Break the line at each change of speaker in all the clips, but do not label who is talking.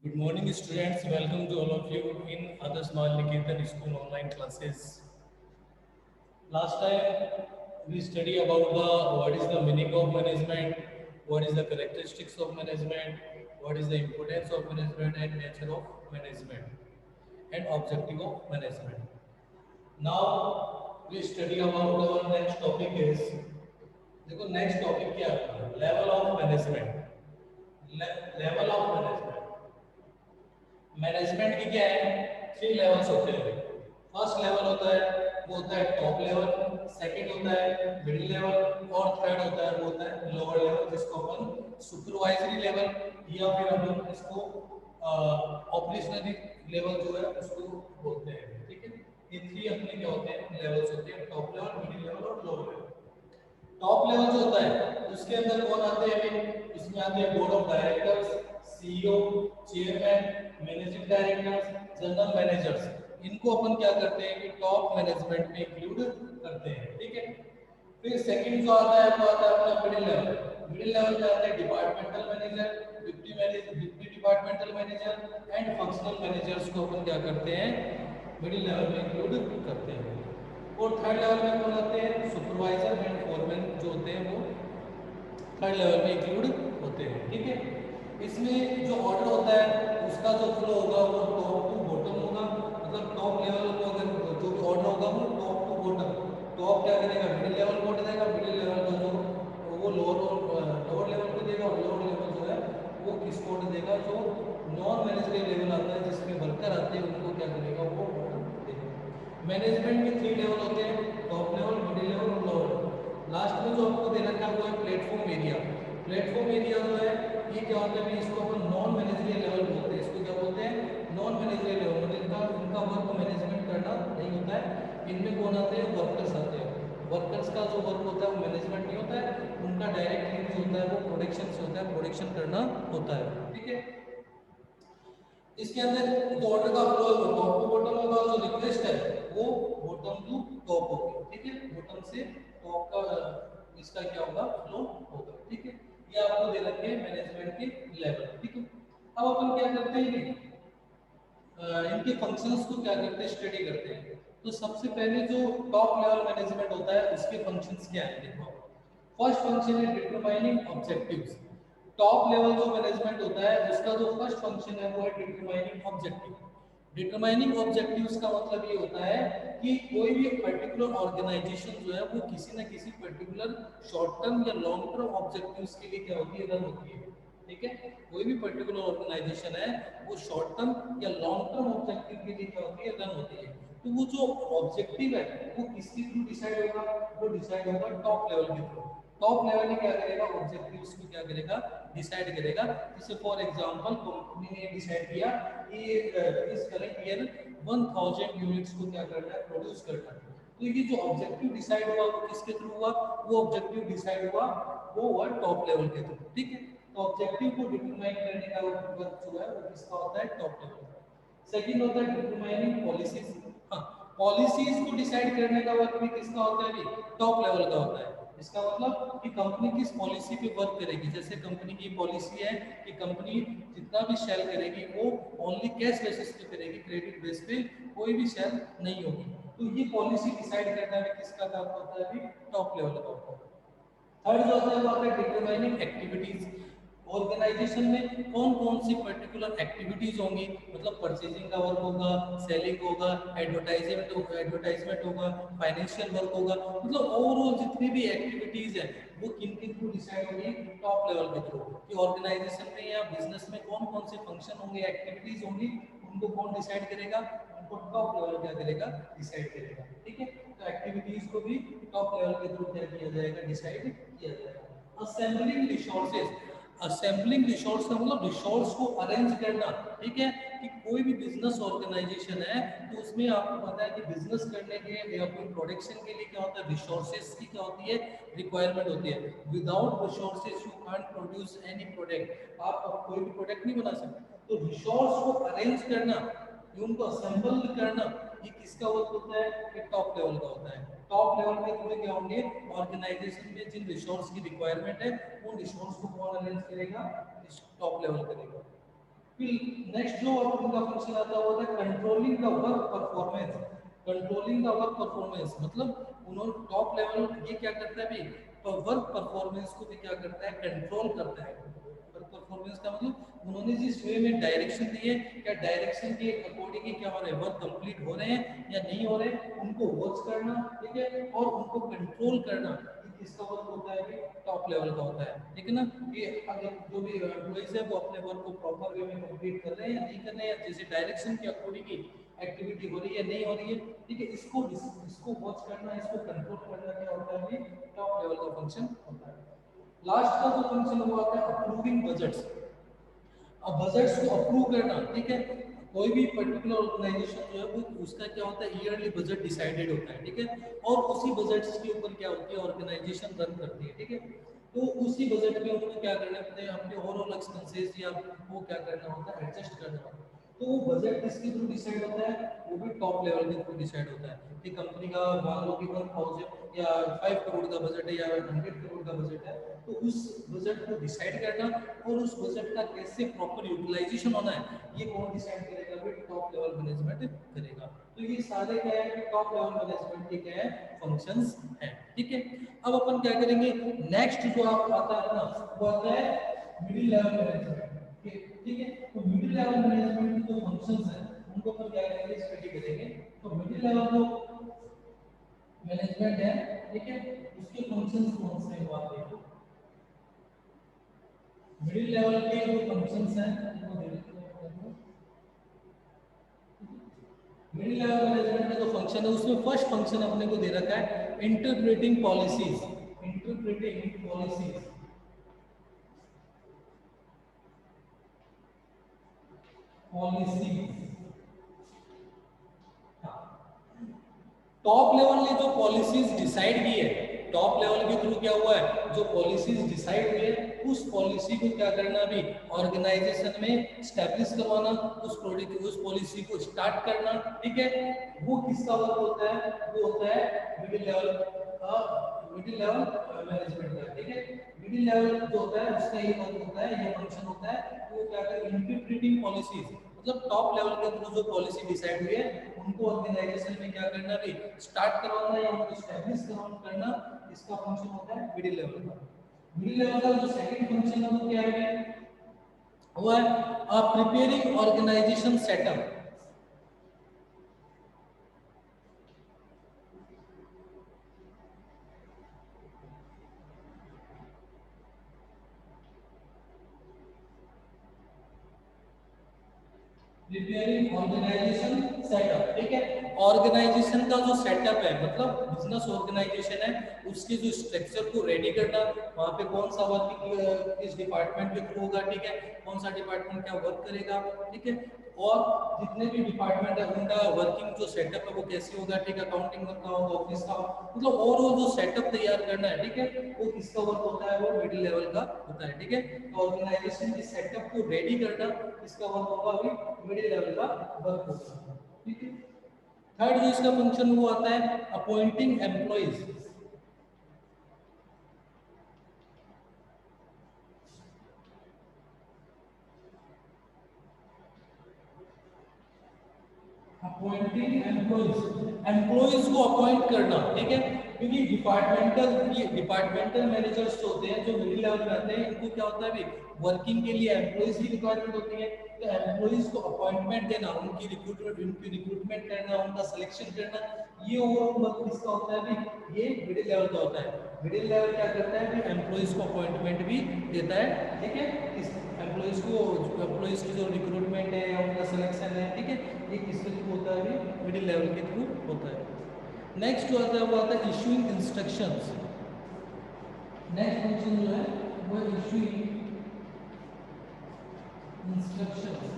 Good morning, students. Welcome to all of you in Other Small Niketan School online classes. Last time we study about the what is the meaning of management, what is the characteristics of management, what is the importance of management and nature of management and objective of management. Now we study about our next topic is देखो next topic क्या है level of management level of management management की क्या है three levels होते हैं first level होता है वो होता है टॉप लेवल सेकंड होता है मिडिल लेवल और थर्ड होता है वो होता है लोअर लेवल जिसको अपन सुपरवाइजरी लेवल या फिर अपन इसको ऑपरेशनरी लेवल जो है उसको बोलते हैं ठीक है ये थ्री अपने क्या होते हैं लेवल्स होते हैं टॉप लेवल मिडिल लेवल और लोअर लेवल टॉप लेवल जो होता है उसके अंदर कौन आते हैं इसमें आते हैं board of directors CEO chairman managing directors general managers इनको अपन क्या करते हैं कि टॉप मैनेजमेंट में इंक्लूड करते हैं ठीक है फिर सेकंड जो आता है वो आता है अपना मिडिल लेवल में आते हैं departmental manager deputy departmental manager and functional managers को अपन क्या करते हैं मिडिल लेवल में इंक्लूड करते हैं और थर्ड लेवल में कौन आते हैं सुपरवाइजर एंड फोरमैन जो होते हैं वो थर्ड लेवल में इंक्लूड होते हैं ठीक है इसमें जो ऑर्डर होता है उसका जो फ्लो होगा वो टॉप टू बॉटम होगा मतलब टॉप लेवल को अगर जो भी ऑर्डर होगा वो टॉप टू बॉटम टॉप क्या करेगा मिडिल लेवल को देगा मिडिल लेवल का जो वो लोअर लेवल को देगा और लोअर लेवल जो है वो किसको ऑर्डर देगा जो नॉन मैनेजरियल लेवल आता है जिसमें वर्कर आते हैं उनको क्या करेगा वो ऑर्डर देगा मैनेजमेंट के थ्री लेवल होते हैं टॉप लेवल मिडिल लेवल और लोअर लास्ट में जो आपको दे रखा है वो है प्लेटफॉर्म एरिया जो है ये क्या होता है इसको अपन नॉन मैनेजरियल लेवल बोलते हैं इसको क्या बोलते हैं नॉन मैनेजरियल लेवल मतलब इनका वर्क मैनेजमेंट करना नहीं होता है इनमें कौन आते हैं वर्कर्स आते हैं वर्कर्स का जो वर्क होता है वो मैनेजमेंट नहीं होता है उनका डायरेक्ट लिंक जो होता है वो प्रोडक्शन से होता है प्रोडक्शन करना होता है ठीक है इसके अंदर जो ऑर्डर का फ्लो है टॉप टू बॉटम होगा जो रिक्वेस्ट है वो बॉटम टू टॉप होगी ठीक है बॉटम से टॉप का इसका क्या होगा फ्लो होगा ठीक है ये आपको दे रखे हैं मैनेजमेंट के लेवल ठीक है अब अपन क्या करते हैं इनके फंक्शंस को क्या करते हैं स्टडी करते हैं तो सबसे पहले जो टॉप लेवल मैनेजमेंट होता है उसके फंक्शंस क्या हैं देखो फर्स्ट फंक्शन है डिटरमाइनिंग ऑब्जेक्टिव्स टॉप लेवल जो मैनेजमेंट होता है उसका जो फर्स्ट फंक्शन है वो है डिटरमाइनिंग ऑब्जेक्टिव डिटरमाइनिंग ऑब्जेक्टिव्स का मतलब ये होता है कि कोई भी पर्टिकुलर ऑर्गेनाइजेशन जो है वो किसी न किसी पर्टिकुलर शॉर्ट टर्म या लॉन्ग टर्म ऑब्जेक्टिव्स के लिए क्या होती है रन होती है ठीक है कोई भी पर्टिकुलर ऑर्गेनाइजेशन है वो शॉर्ट टर्म या लॉन्ग टर्म ऑब्जेक्टिव के लिए क्या होती है रन होती है तो वो जो ऑब्जेक्टिव है वो किसके थ्रू डिसाइड होगा वो डिसाइड होगा टॉप लेवल के थ्रू टॉप लेवल में क्या करेगा ऑब्जेक्टिव उसको क्या करेगा डिसाइड करेगा जैसे फॉर एग्जांपल कंपनी ने डिसाइड किया कि इस करंट ईयर 1000 यूनिट्स को क्या करना है प्रोड्यूस करना है तो ये जो ऑब्जेक्टिव डिसाइड हुआ वो किसके थ्रू हुआ वो ऑब्जेक्टिव डिसाइड हुआ वो हुआ टॉप लेवल के थ्रू ठीक है तो ऑब्जेक्टिव को डिटरमाइन करने का वर्क जो है वो किसका होता है टॉप लेवल का सेकंड होता है डिटरमाइनिंग पॉलिसीज हाँ पॉलिसीज को डिसाइड करने का वर्क भी किसका होता है टॉप लेवल का होता है इसका मतलब कि कंपनी किस पॉलिसी पे वर्क करेगी जैसे कंपनी की पॉलिसी है कि कंपनी जितना भी सेल करेगी वो ओनली कैश बेसिस पे करेगी क्रेडिट बेस पे कोई भी सेल नहीं होगी तो ये पॉलिसी डिसाइड करना भी किसका काम होता है टॉप लेवल का होता है थर्ड जो होता है वो आता है डिटरमाइनिंग एक्टिविटीज ऑर्गेनाइजेशन में कौन कौन सी पर्टिकुलर एक्टिविटीज होंगी मतलब परचेजिंग का वर्क होगा सेलिंग होगा एडवर्टाइजमेंट होगा फाइनेंशियल वर्क होगा मतलब ओवरऑल जितनी भी एक्टिविटीज है वो किन के थ्रू डिसाइड होगी टॉप लेवल के थ्रू कि ऑर्गेनाइजेशन में या बिजनेस में कौन कौन से फंक्शन होंगे एक्टिविटीज होंगी उनको कौन डिसाइड करेगा उनको टॉप लेवल क्या करेगा डिसाइड करेगा ठीक है तो एक्टिविटीज को भी टॉप लेवल के थ्रू क्या किया जाएगा डिसाइड किया जाएगा असेंबलिंग रिसोर्स का मतलब रिसोर्स को अरेंज करना ठीक है कि कोई भी बिजनेस ऑर्गेनाइजेशन है तो उसमें आपको पता है कि बिजनेस करने के या कोई प्रोडक्शन के लिए क्या होता है रिसोर्सेज की क्या होती है रिक्वायरमेंट होती है without resources you can't produce any product आप कोई भी प्रोडक्ट नहीं बना सकते तो रिसोर्स को अरेंज करना उनको असेंबल करना ये किसका वर्क होता है ये टॉप लेवल का होता है टॉप लेवल के थ्रू क्या होंगे ऑर्गेनाइजेशन में जिन रिसोर्स की रिक्वायरमेंट है उन रिसोर्स को कौन अरेंज करेगा टॉप लेवल करेगा फिर नेक्स्ट जो उनका फंक्शन आता है वो होता है controlling the work performance. Controlling the work performance मतलब उन्होंने टॉप लेवल ये क्या करता है भाई, तो वर्क परफॉर्मेंस को भी क्या करता है, कंट्रोल करता है। वर्क परफॉर्मेंस का मतलब उन्होंने जिस वे में डायरेक्शन दी है, क्या डायरेक्शन के अकॉर्डिंग ही क्या हो रहा है, वर्क कंप्लीट हो रहे हैं या नहीं हो रहे, उनको वॉच करना, ठीक है, और उनको कंट्रोल करना, किसका वर्क होता है, टॉप लेवल का होता है, ठीक है ना। ये अगर जो भी एम्प्लॉइज है वो अपने वर्क को प्रॉपर वे में कंप्लीट कर रहे हैं या नहीं कर रहे हैं, जैसे डायरेक्शन के अकॉर्डिंग एक्टिविटी हो रही है नहीं हो रही है, ठीक है, इसको वॉच करना, इसको कंट्रोल करना क्या होता है, टॉप लेवल का फंक्शन होता है। लास्ट का जो फंक्शन हुआ होता है अप्रूविंग बजट्स। अब बजट्स को अप्रूव करना, ठीक है, कोई भी पर्टिकुलर ऑर्गेनाइजेशन जो है वो उसका क्या होता है, ईयरली बजट डिसाइडेड होता है, ठीक है, और उसी बजट्स के ऊपर क्या होती है, ऑर्गेनाइजेशन रन करती है, ठीक है। तो उसी बजट में उनको क्या करना होता है, अपने ओवरऑल एक्सपेंसेस या वो क्या करना होता है, एडजस्ट करना होता है। तो वो बजट किसके थ्रू डिसाइड होता है, वो भी टॉप लेवल के थ्रू डिसाइड होता है कि कंपनी का मान लो कि 1000 या 5 करोड़ का बजट है या 100 करोड़ का बजट है, तो उस बजट को डिसाइड करना और उस बजट का कैसे प्रॉपर यूटिलाइजेशन होना है, ये कौन डिसाइड करेगा, भी टॉप लेवल मैनेजमेंट करेगा। तो ये सारे क्या है कि टॉप लेवल मैनेजमेंट के क्या है, फंक्शंस हैं, ठीक है। अब अपन क्या करेंगे, नेक्स्ट जो आप आता है ना वो आता है मिडिल लेवल मैनेजमेंट, ठीक है। तो मिडिल लेवल मैनेजमेंट के जो फंक्शंस हैं उनको अपन क्या करेंगे, स्टडी करेंगे। तो मिडिल लेवल जो मैनेजमेंट है, ठीक है, उसके फंक्शंस कौन से हैं वो आप देखो। मिडिल लेवल के जो फंक्शंस हैं वो देखो। मिडिल लेवल मैनेजमेंट का जो फंक्शन है उसमें फर्स्ट फंक्शन अपने को दे रखा है interpreting policies. Interpreting policies, policy, top level ने जो पॉलिसीज डिसाइड की है, टॉप लेवल के थ्रू क्या हुआ है, जो पॉलिसीज डिसाइड हुई है उस पॉलिसी को क्या करना, भी ऑर्गेनाइजेशन में स्टैब्लिश करवाना, उस पॉलिसी को स्टार्ट करना, ठीक है, वो किसका वर्क होता है, वो होता है मिडिल लेवल मैनेजमेंट का, ठीक है। मिडिल लेवल जो होता है उसका ये वर्क होता है, ये फंक्शन होता है, वो क्या कर इंटरप्रेटिंग पॉलिसीज, मतलब टॉप लेवल के थ्रू जो पॉलिसी डिसाइड हुई है उनको ऑर्गेनाइजेशन में क्या करना, भी स्टार्ट करवाना या उनको एस्टैब्लिश करना, इसका फंक्शन होता है मिडिल लेवल का। मिडिल लेवल का जो सेकंड फंक्शन है वो क्या है, वो है preparing organisation setup. Preparing organisation setup, ठीक है, ऑर्गेनाइजेशन का जो सेटअप है मतलब बिजनेस ऑर्गेनाइजेशन है उसके जो स्ट्रक्चर को रेडी करना, वहां पे कौन सा वर्क इस डिपार्टमेंट के थ्रू होगा, ठीक है, कौन सा डिपार्टमेंट क्या वर्क करेगा, ठीक है, और जितने भी डिपार्टमेंट है उनका वर्किंग जो सेटअप है वो कैसे होगा, ठीक है, अकाउंटिंग का होगा, ऑफिस का, मतलब ओवरऑल जो सेटअप तैयार करना है, ठीक है, वो किसका वर्क होता है, वो मिडिल लेवल का होता है, ठीक है। तो ऑर्गेनाइजेशन के सेटअप को रेडी करना इसका वर्क होगा, अभी मिडिल लेवल का वर्क होगा, ठीक है। थर्ड जो इसका फंक्शन वो आता है appointing employees. Appointing employees, employees को अपॉइंट करना, ठीक है, क्योंकि डिपार्टमेंटल मैनेजर्स जो होते हैं जो मिडिल लेवल में आते हैं इनको क्या होता है, भी वर्किंग के लिए एम्प्लॉइज की रिक्वायरमेंट होती है, तो एम्प्लॉइज को अपॉइंटमेंट देना, उनकी रिक्रूटमेंट करना, उनका सिलेक्शन करना, ये ओवरऑल वर्क किसका होता है, भी ये मिडिल लेवल का होता है। मिडिल लेवल क्या करता है, भी एम्प्लॉइज को अपॉइंटमेंट भी देता है, ठीक है, इस एम्प्लॉइज की जो रिक्रूटमेंट है या उनका सिलेक्शन है, ठीक है, ये किसके थ्रू होता है, भी मिडिल लेवल के थ्रू होता है। नेक्स्ट जो आता है वो आता है इशूइंग इंस्ट्रक्शंस। नेक्स्ट फंक्शन जो है वो issuing instructions.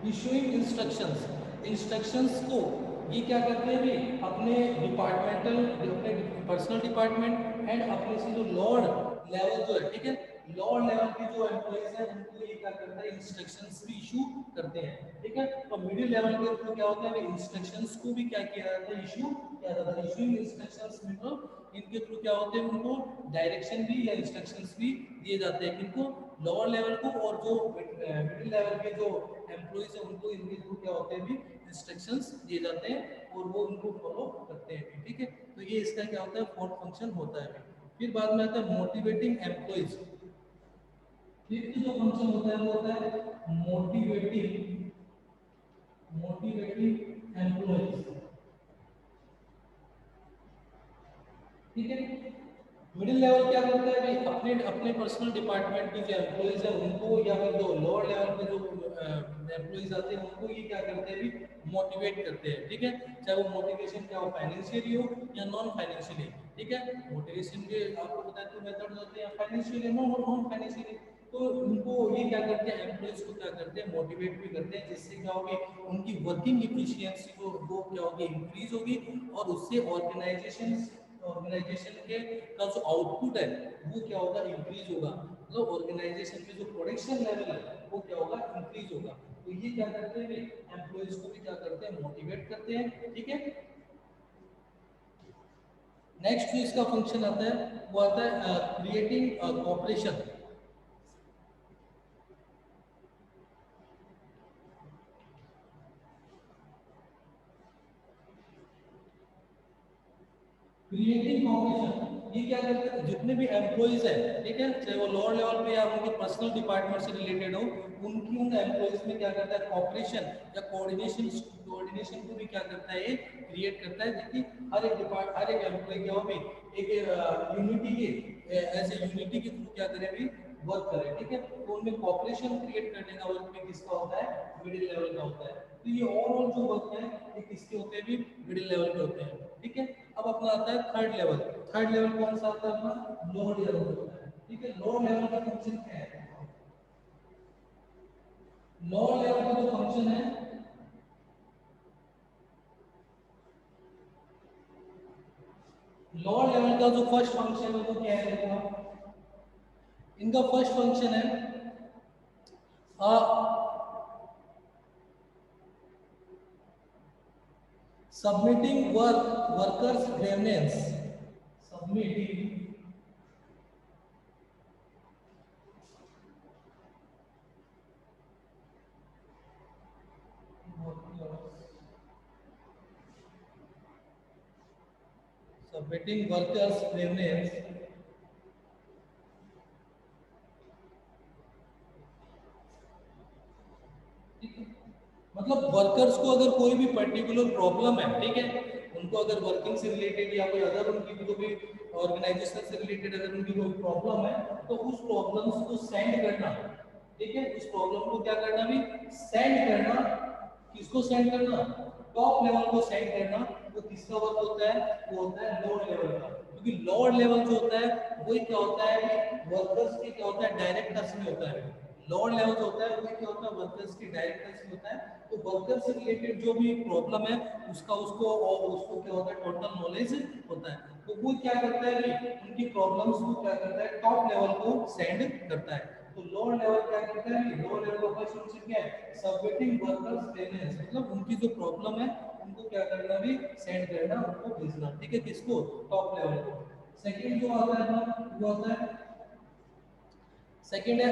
Issuing instructions, instructions को ये क्या करते हैं, भी अपने डिपार्टमेंटल, अपने पर्सनल डिपार्टमेंट एंड अपने से जो लोअर लेवल जो है, ठीक है, लोअर लेवल के जो एम्प्लॉइज हैं उनको ये क्या करता है, इंस्ट्रक्शंस भी इशू करते हैं, ठीक है। तो मिडिल लेवल के थ्रू क्या होता है, इंस्ट्रक्शंस को भी क्या किया जाता है, इशू किया जाता है। इशूइंग इंस्ट्रक्शंस मतलब इनके थ्रू क्या होते हैं, उनको डायरेक्शन भी या इंस्ट्रक्शंस भी दिए जाते हैं, किनको, लोअर लेवल को। और जो मिडिल लेवल के जो एम्प्लॉइज हैं उनको इनके थ्रू क्या होते हैं भी इंस्ट्रक्शंस दिए जाते हैं और वो उनको फॉलो करते हैं, ठीक है। तो ये इसका क्या होता है, फोर्थ फंक्शन होता है। फिर बाद में आता है मोटिवेटिंग एम्प्लॉइज। फिफ्थ जो फंक्शन होता है वो होता है मोटिवेटिंग मोटिवेटिंग एम्प्लॉइज, ठीक है। मिडिल लेवल क्या करता है भाई, अपने अपने पर्सनल डिपार्टमेंट के जो एम्प्लॉइज है उनको, या फिर जो लोअर लेवल के जो एम्प्लॉइज आते हैं उनको ये क्या करते हैं भी, मोटिवेट करते हैं, ठीक है। चाहे वो मोटिवेशन क्या हो, फाइनेंशियली हो या नॉन फाइनेंशियली, ठीक है। मोटिवेशन के आपको पता है तो मेथड्स होते हैं, फाइनेंशियली नॉन फाइनेंशियली। तो उनको ये क्या करते हैं, एम्प्लॉइज को क्या करते हैं, मोटिवेट भी करते हैं, जिससे क्या होगी, उनकी वर्किंग एफिशिएंसी वो क्या होगी, इंक्रीज होगी। और उससे ऑर्गेनाइजेशन के का जो आउटपुट है वो क्या होगा, इंक्रीज होगा। मतलब ऑर्गेनाइजेशन में जो प्रोडक्शन लेवल है वो क्या होगा, इंक्रीज होगा। तो ये क्या करते हैं, एम्प्लॉइज को भी क्या करते हैं, मोटिवेट करते हैं, ठीक है। नेक्स्ट जो इसका फंक्शन आता है वो आता है क्रिएटिंग कॉपरेशन। क्रिएटिव कॉम्पिटिशन ये क्या करते हैं, जितने भी एम्प्लॉइज हैं, ठीक है, चाहे वो लोअर लेवल पे या उनके पर्सनल डिपार्टमेंट से रिलेटेड हो, उनकी उन एम्प्लॉइज में क्या करता है, कॉपरेशन या कोऑर्डिनेशन को भी क्या करता है, ये क्रिएट करता है, ताकि हर एक एम्प्लॉय क्या हो भी एक यूनिटी के एज ए यूनिटी के थ्रू क्या करे भी, वर्क करे, ठीक है। तो उनमें कॉपरेशन क्रिएट करने का वर्क भी किसका होता है, मिडिल लेवल का होता है। तो ये ओवरऑल जो वर्क है ये किसके होते हैं भी, मिडिल लेवल के होते हैं, ठीक है। अब अपना आता है थर्ड लेवल। थर्ड लेवल कौन सा आता है, अपना लोअर लेवल होता है, ठीक है। लोअर लेवल का फंक्शन क्या है, लोअर लेवल का जो फंक्शन है, लोअर लेवल का जो फर्स्ट फंक्शन है वो क्या है, देखो इनका फर्स्ट फंक्शन है submitting workers grievance, submitting submitting workers grievance, मतलब वर्कर्स को अगर कोई भी पर्टिकुलर प्रॉब्लम है, ठीक है, उनको अगर वर्किंग से रिलेटेड या कोई अदर उनकी कोई भी ऑर्गेनाइजेशन से रिलेटेड अगर उनकी कोई प्रॉब्लम है, तो उस प्रॉब्लम्स को सेंड करना, ठीक है, उस प्रॉब्लम को क्या करना भी, सेंड करना। किसको सेंड करना, टॉप लेवल को सेंड करना। वो किसका वर्क होता है, वो होता है लोअर लेवल का, क्योंकि लोअर लेवल जो होता है वही क्या होता है कि वर्कर्स के क्या होता है, डायरेक्ट टच में होता है। लोअर लेवल जो होता है वो क्या होता है, वर्कर्स के डायरेक्ट टच में होता है। तो वर्कर से रिलेटेड जो भी प्रॉब्लम है उसका उसको और उसको क्या होता है, टोटल नॉलेज होता है। तो वो क्या करता है कि उनकी प्रॉब्लम्स को क्या करता है, टॉप लेवल को सेंड करता है। तो लोअर लेवल क्या करता है, लोअर लेवल का फर्स्ट फंक्शन क्या है, सबमिटिंग वर्कर्स ग्रीवेंस, मतलब उनकी जो प्रॉब्लम है उनको क्या करना भी, सेंड करना, उनको भेजना, ठीक है, किसको, टॉप लेवल को। सेकंड जो आता है ना वो आता है, सेकंड है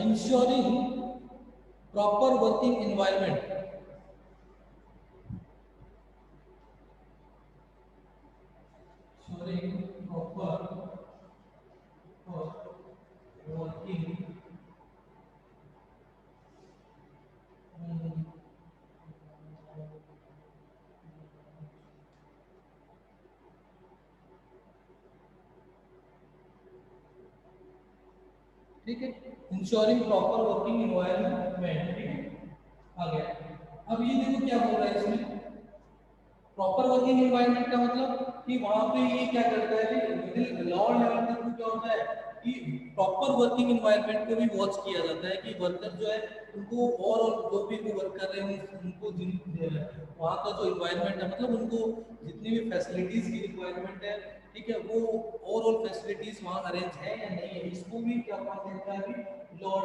ensuring proper working environment, ensuring proper working, ठीक है, इंश्योरिंग प्रॉपर वर्किंग एनवायरनमेंट, ठीक है। आ गया। अब ये देखो क्या बोल रहा है इसमें, प्रॉपर वर्किंग एनवायरनमेंट का मतलब कि वहां पे ये क्या करता है कि मिडिल लोअर लेवल के थ्रू क्या होता है कि प्रॉपर वर्किंग एनवायरनमेंट को भी वॉच किया जाता है कि वर्कर जो है उनको ओवरऑल जो भी वो वर्क कर रहे हैं उनको जिन वहाँ का जो इन्वायरमेंट है, मतलब उनको जितनी भी फैसिलिटीज की रिक्वायरमेंट है ठीक है, वो ओवरऑल फैसिलिटीज वहाँ अरेंज है या नहीं है, इसको भी क्या कौन देखता है अभी लोअर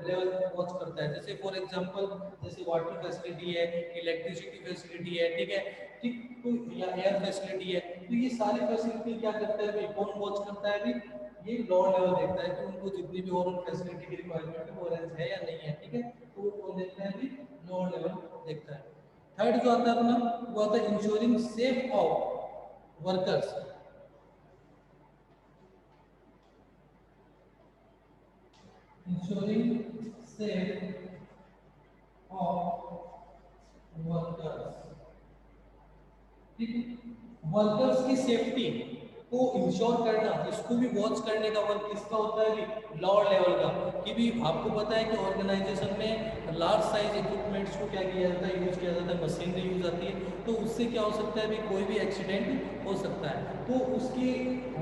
लेवल वॉच करता है। जैसे फॉर एग्जांपल जैसे वाटर फैसिलिटी है, इलेक्ट्रिसिटी फैसिलिटी है, ठीक है, ठीक, तो या एयर फैसिलिटी है, तो ये सारी फैसिलिटी क्या करता है अभी कौन वॉच करता है अभी, ये लोअर लेवल देखता है कि उनको जितनी भी ओवरऑल फैसिलिटी की रिक्वायरमेंट है वो अरेंज है या नहीं है, ठीक है, तो वो कौन देखता है अभी लोअर लेवल देखता है। थर्ड जो आता है अपना वो आता है ensuring safe of workers, ensuring safe of workers, ठीक है, वर्कर्स की सेफ्टी को इंश्योर करना, इसको भी वॉच करने का वर्क किसका होता है भी लोअर लेवल का। कि भी आपको पता है कि ऑर्गेनाइजेशन में लार्ज साइज इक्विपमेंट्स को क्या किया जाता है, यूज किया जाता है, मशीनरी यूज आती है, तो उससे क्या हो सकता है भी कोई भी एक्सीडेंट हो सकता है, तो उसके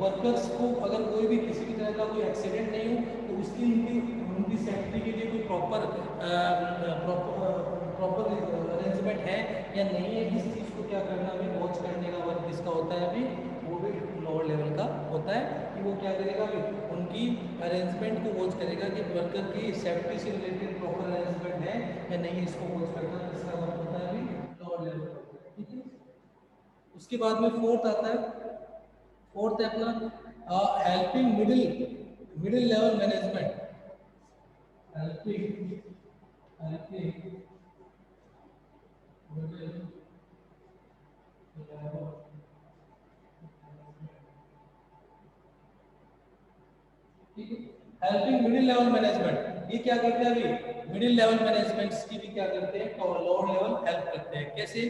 वर्कर्स को अगर कोई भी किसी भी तरह का कोई एक्सीडेंट नहीं हो तो उसकी उनकी उनकी सेफ्टी के लिए कोई प्रॉपर अरेंजमेंट है या नहीं है, इस चीज़ को क्या करना अभी वॉच करने का वर्क किसका होता है अभी, वो भी लोअर लेवल का होता है कि वो क्या करेगा अभी उनकी अरेंजमेंट को वॉच करेगा कि वर्कर की सेफ्टी से रिलेटेड प्रॉपर अरेंजमेंट है या नहीं, इसको वॉच करना इसका वर्क होता है अभी लोअर लेवल का, ठीक है। उसके बाद में फोर्थ आता है, फोर्थ है अपना helping middle middle level management, helping helping middle level, ठीक है, हेल्पिंग मिडिल लेवल मैनेजमेंट, ये क्या करते हैं अभी मिडिल लेवल मैनेजमेंट की भी क्या करते हैं लोअर लेवल हेल्प करते हैं, कैसे,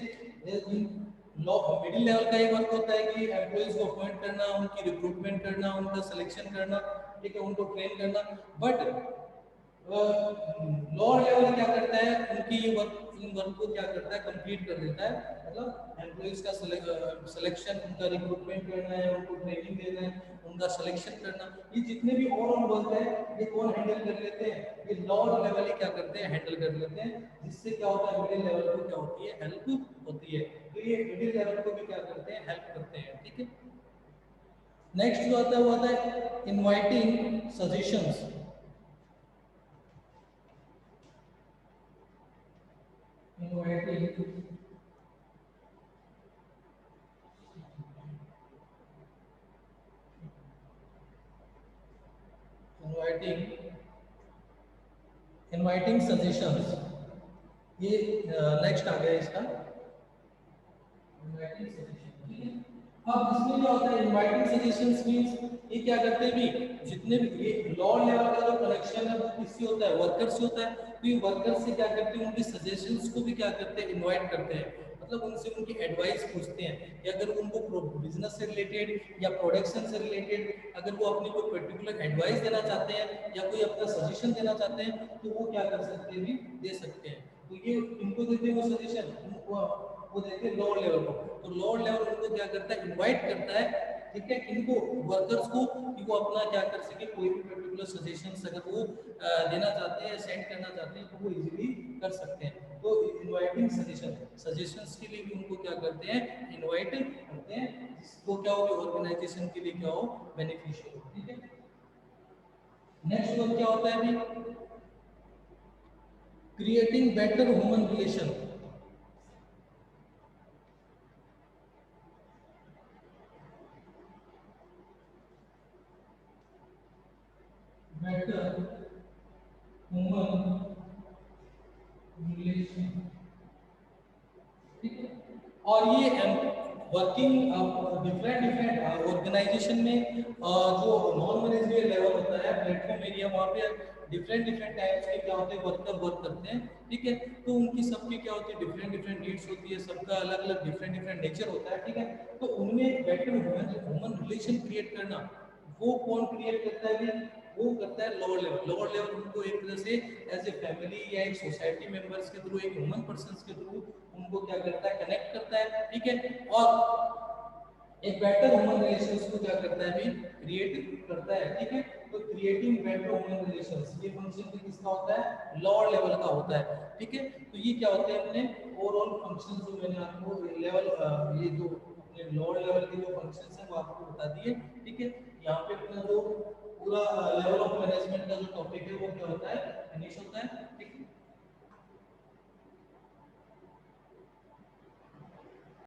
मिडिल लेवल का ये वर्क होता है कि एम्प्लॉइज को अपॉइंट करना, उनकी रिक्रूटमेंट करना, उनका सिलेक्शन करना, ठीक है, उनको ट्रेन करना, बट लोअर लेवल क्या करता है उनकी ये वर्क, इन वर्क को क्या करता है कंप्लीट कर देता है, मतलब एम्प्लॉइज का सिलेक्शन, उनका रिक्रूटमेंट करना है, उनको ट्रेनिंग देना है, उनका सिलेक्शन करना, ये जितने भी ओवरऑल वर्क है ये कौन हैंडल कर लेते हैं, ये लोअर लेवल ही क्या करते हैं हैंडल कर लेते हैं, जिससे क्या होता है मिडिल लेवल को क्या होती है हेल्प होती है, तो ये मिडिल लेवल को भी क्या करते हैं हेल्प करते हैं, ठीक है। नेक्स्ट जो आता है वो आता है inviting suggestions, inviting inviting inviting suggestions, ये नेक्स्ट आ गया इसका इनवाइटिंग सजेशन, ठीक है। अब इसमें क्या होता है इनवाइटिंग सजेशंस मींस ये क्या करते हैं भी जितने भी ये लोअर लेवल का जो कनेक्शन है वो किससे होता है वर्कर से होता है, तो ये वर्कर से क्या करते हैं उनकी सजेशंस को भी क्या करते हैं इनवाइट करते हैं, मतलब उनसे उनकी एडवाइस पूछते हैं कि अगर उनको बिजनेस से रिलेटेड या प्रोडक्शन से रिलेटेड अगर वो अपनी कोई पर्टिकुलर एडवाइस देना चाहते हैं या कोई अपना सजेशन देना चाहते हैं तो वो क्या कर सकते हैं भी दे सकते हैं, तो ये इनको देते हैं वो सजेशन, वो देते हैं लोअर लेवल को, तो लोअर लेवल उनको क्या करता है इनवाइट करता है, ठीक है, इनको वर्कर्स को कि वो अपना क्या कर सके कोई भी पर्टिकुलर सजेशंस अगर वो देना चाहते हैं सेंड करना चाहते हैं तो वो इजीली कर सकते हैं, तो इनवाइटिंग सजेशंस के लिए भी उनको क्या करते हैं इनवाइट करते हैं, जिसको क्या हो ऑर्गेनाइजेशन के लिए क्या हो बेनिफिशियल हो, ठीक है। नेक्स्ट वर्क क्या होता है अभी creating better human relation, better human relation, ठीक है, और ये वर्किंग डिफरेंट डिफरेंट ऑर्गेनाइजेशन में जो नॉन मैनेजरियल लेवल होता है प्लेटफॉर्म एरिया वहाँ पे डिफरेंट डिफरेंट टाइप्स के क्या होते हैं वर्कर वर्क करते हैं, ठीक है, तो उनकी सबकी क्या होती है डिफरेंट डिफरेंट नीड्स होती है, सबका अलग अलग डिफरेंट डिफरेंट नेचर होता है, ठीक है, तो उनमें एक बेटर ह्यूमन रिलेशन क्रिएट करना वो कौन क्रिएट करता है भी, वो करता है लोअर लेवल, लोअर लेवल उनको एक तरह से एज ए फैमिली या एक सोसाइटी मेंबर्स के थ्रू एक ह्यूमन पर्सन के थ्रू उनको क्या करता है कनेक्ट करता है, ठीक है, और एक बेटर ह्यूमन रिलेशंस को क्या करता है भी क्रिएट करता है, ठीक है, तो क्रिएटिंग बेटर ह्यूमन रिलेशंस ये फंक्शन भी किसका होता है लोअर लेवल का होता है, ठीक है, तो ये क्या होते हैं अपने ओवरऑल फंक्शन जो मैंने आपको लेवल ये जो अपने लोअर लेवल के जो फंक्शंस है वो आपको बता दिए। ठीक है, यहाँ पे अपना जो पूरा लेवल ऑफ मैनेजमेंट का जो टॉपिक है वो क्या होता है, फिनिश होता है।